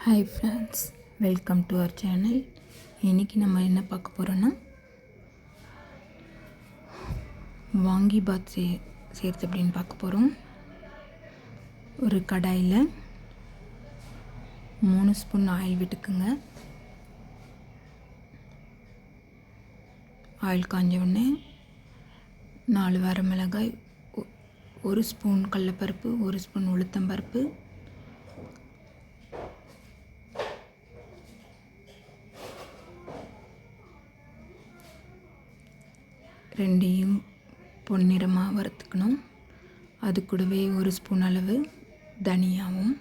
Hi friends, welcome to our channel. இன்றைக்கி நம்ம என்ன பார்க்க போகிறோன்னா வாங்கிபாத் செய்கிறது அப்படின்னு பார்க்க போகிறோம். ஒரு கடாயில் 3 ஸ்பூன் ஆயில் விட்டுக்குங்க. ஆயில் காஞ்ச உடனே 4 வரமிளகாய், 1 ஸ்பூன் கடலைப்பருப்பு, 1 ஸ்பூன் உளுத்தம்பருப்பு, ரெண்டையும் பொன்னிறமாக வறுத்துக்கணும். அது கூடவே 1 ஸ்பூன் அளவு தனியாவும்,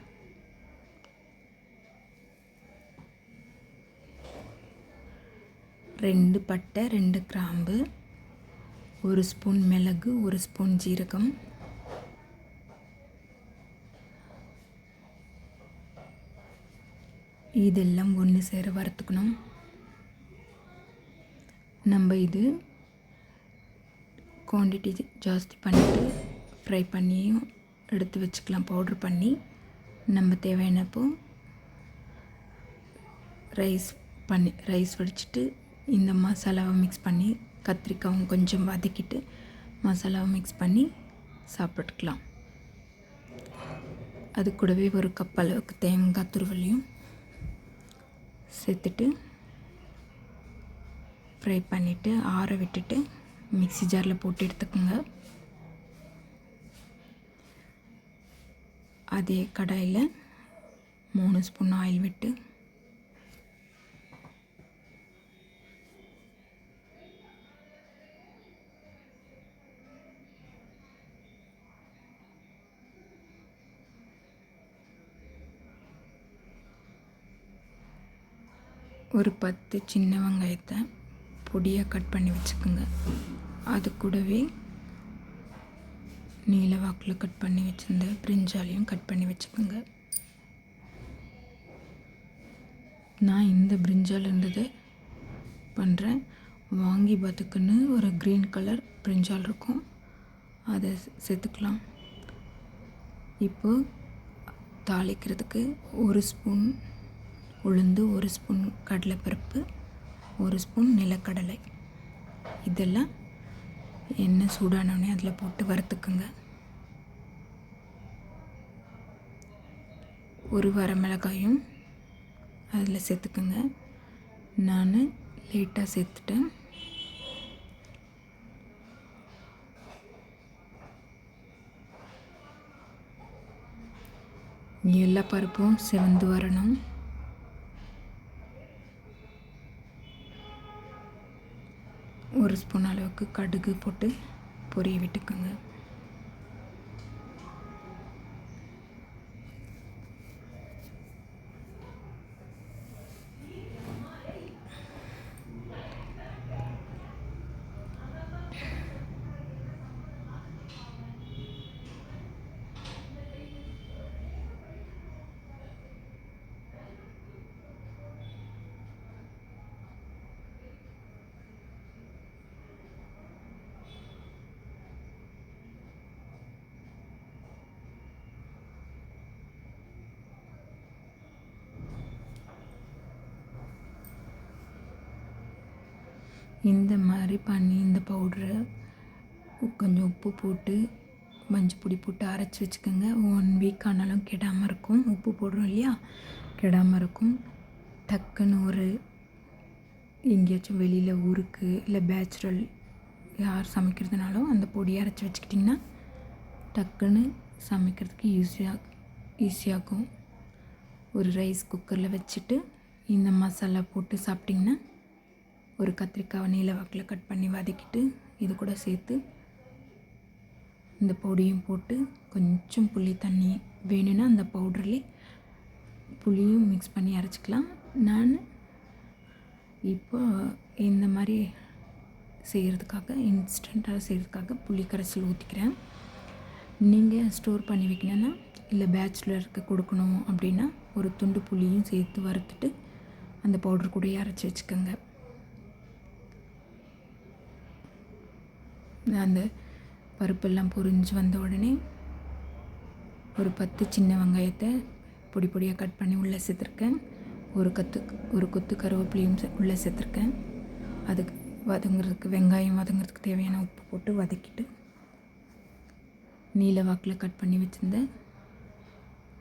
2 பட்டை, 2 கிராம்பு, 1 ஸ்பூன் மிளகு, 1 ஸ்பூன் ஜீரகம், இதெல்லாம் ஒன்று சேர வறுத்துக்கணும். நம்ம இது குவான்டிட்டி ஜாஸ்தி பண்ணிவிட்டு ஃப்ரை பண்ணியும் எடுத்து வச்சுக்கலாம். பவுட்ரு பண்ணி நம்ம தேவையானப்போ ரைஸ் வடிச்சிட்டு இந்த மசாலாவை மிக்ஸ் பண்ணி, கத்திரிக்காயும் கொஞ்சம் வதக்கிட்டு மசாலாவை மிக்ஸ் பண்ணி சாப்பிட்டுக்கலாம். அது கூடவே 1 கப் அளவுக்கு தேங்காய் துருவலையும் சேர்த்துட்டு ஃப்ரை பண்ணிவிட்டு ஆற விட்டுட்டு மிக்ஸி ஜாரில் போட்டு எடுத்துக்கோங்க. அதே கடாயில் 3 ஸ்பூன் ஆயில் விட்டு ஒரு 10 சின்ன வெங்காயத்தை பொடியாக கட் பண்ணி வச்சுக்கோங்க. அது கூடவே நீல வாக்கில் கட் பண்ணி வச்சுருந்த பிரிஞ்சாலையும் கட் பண்ணி வச்சுக்கோங்க. நான் இந்த பிரிஞ்சால் இருந்தது பண்ணுறேன். வாங்கிபாத்துக்குன்னு ஒரு க்ரீன் கலர் பிரிஞ்சால் இருக்கும், அதை சேர்த்துக்கலாம். இப்போது தாளிக்கிறதுக்கு 1 ஸ்பூன் உளுந்து, 1 ஸ்பூன் கடலைப்பருப்பு, 1 ஸ்பூன் நிலக்கடலை, இதெல்லாம் எண்ணெய் சூடானோடனே அதில் போட்டு வறுத்துக்குங்க. 1 வரமிளகாயும் அதில் சேர்த்துக்குங்க. நான் லைட்டாக சேர்த்துட்டேன். எல்லா பருப்பும் செவந்து வரணும். ஒரு ஸ்பூன் அளவுக்கு கடுகு போட்டு பொரிய விட்டுக்குங்க. இந்த மாதிரி பண்ணி இந்த பவுடரை கொஞ்சம் உப்பு போட்டு மஞ்சள் பொடி போட்டு அரைச்சி வச்சுக்கோங்க. 1 வீக் ஆனாலும் கெடாமல் இருக்கும். உப்பு போடுறோம் இல்லையா, கெடாமல் இருக்கும். டக்குன்னு எங்கேயாச்சும் வெளியில் ஊருக்கு இல்லை பேச்சுரல் யார் சமைக்கிறதுனாலும் அந்த பொடியை அரைச்சி வச்சுக்கிட்டிங்கன்னா டக்குன்னு சமைக்கிறதுக்கு ஈஸியாகும். ஒரு ரைஸ் குக்கரில் வச்சுட்டு இந்த மசாலா போட்டு சாப்பிட்டிங்கன்னா, ஒரு கத்திரிக்காவை நீல வாக்கில் கட் பண்ணி வதக்கிட்டு இது கூட சேர்த்து இந்த பொடியும் போட்டு கொஞ்சம் புளி தண்ணி வேணும்னா அந்த பவுடர்லேயே புளியும் மிக்ஸ் பண்ணி அரைச்சிக்கலாம். நான் இப்போ இந்த மாதிரி செய்கிறதுக்காக, இன்ஸ்டண்ட்டாக செய்கிறதுக்காக புளி கரைசல் ஊற்றிக்கிறேன். நீங்கள் ஸ்டோர் பண்ணி வைக்கணுன்னா இல்லை பேச்சுலருக்கு கொடுக்கணும் அப்படின்னா ஒரு துண்டு புளியும் சேர்த்து வறுத்துட்டு அந்த பவுடர் கூடயே அரைச்சி வச்சுக்கோங்க. அந்த பருப்பெல்லாம் பொரிஞ்சு வந்த உடனே ஒரு 10 சின்ன வெங்காயத்தை பொடி பொடியாக கட் பண்ணி உள்ளே சேர்த்துருக்கேன். ஒரு கொத்து கருவேப்பிலையும் உள்ளே சேர்த்துருக்கேன். அதுக்கு வதங்குறதுக்கு வெங்காயம் வதங்குறதுக்கு தேவையான உப்பு போட்டு வதக்கிட்டு நீல வாக்கில் கட் பண்ணி வச்சுருந்த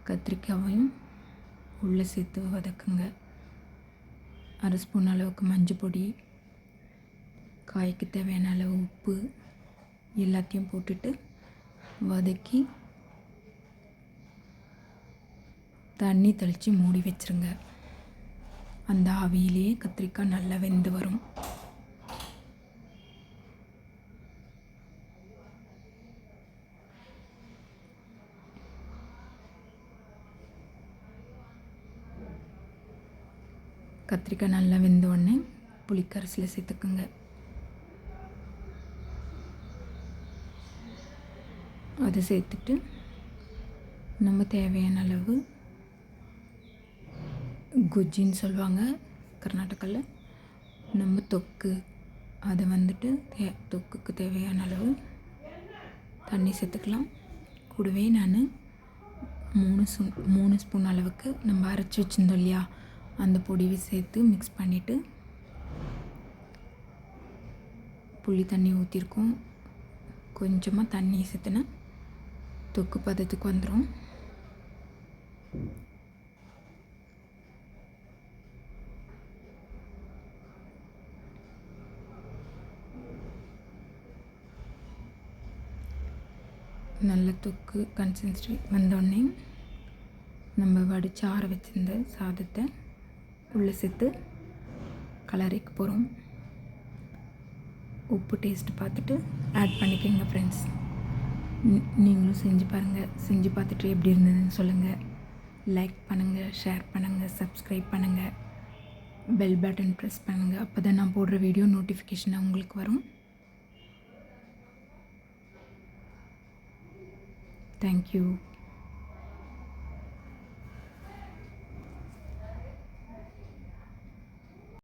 கத்திரிக்காயையும் உள்ளே சேர்த்து வதக்குங்க. 1/2 ஸ்பூன் அளவுக்கு மஞ்சள் பொடி, காய்க்கு தேவையான அளவு உப்பு எல்லாத்தையும் போட்டுட்டு வதக்கி தண்ணி தெளித்து மூடி வச்சுருங்க. அந்த ஆவியிலேயே கத்திரிக்காய் நல்லா வெந்து வரும். கத்திரிக்காய் நல்லா வெந்த உடனே புளிக்கரைசலை சேர்த்துக்குங்க. அதை சேர்த்துட்டு நம்ம தேவையான அளவு குஜ்ஜின்னு சொல்லுவாங்க கர்நாடகாவில், நம்ம தொக்கு அதை வந்துட்டு தொக்குக்கு தேவையான அளவு தண்ணி சேர்த்துக்கலாம். கூடவே நான் 3 ஸ்பூன் அளவுக்கு நம்ம அரைச்சி வச்சுருந்தோம் இல்லையா, அந்த பொடியை சேர்த்து மிக்ஸ் பண்ணிவிட்டு புளி தண்ணி ஊற்றிருக்கோம். கொஞ்சமாக தண்ணி சேர்த்துனா தொக்கு பதத்துக்கு வந்துடும். நல்ல தொக்கு கன்சிஸ்டன்சி வந்தோடனே நம்ம வடித்து ஆற வச்சுருந்த சாதத்தை உள்ளே சேர்த்து கலரிக்கு போகிறோம். உப்பு டேஸ்ட்டு பார்த்துட்டு ஆட் பண்ணிக்கோங்க ஃப்ரெண்ட்ஸ். நீங்களும் செஞ்சு பாருங்கள். செஞ்சு பார்த்துட்டு எப்படி இருந்ததுன்னு சொல்லுங்கள். லைக் பண்ணுங்கள், ஷேர் பண்ணுங்கள், சப்ஸ்கிரைப் பண்ணுங்கள், பெல் பட்டன் ப்ரெஸ் பண்ணுங்கள். அப்போ தான் நான் போடுற வீடியோ நோட்டிஃபிகேஷன் உங்களுக்கு வரும். Thank you.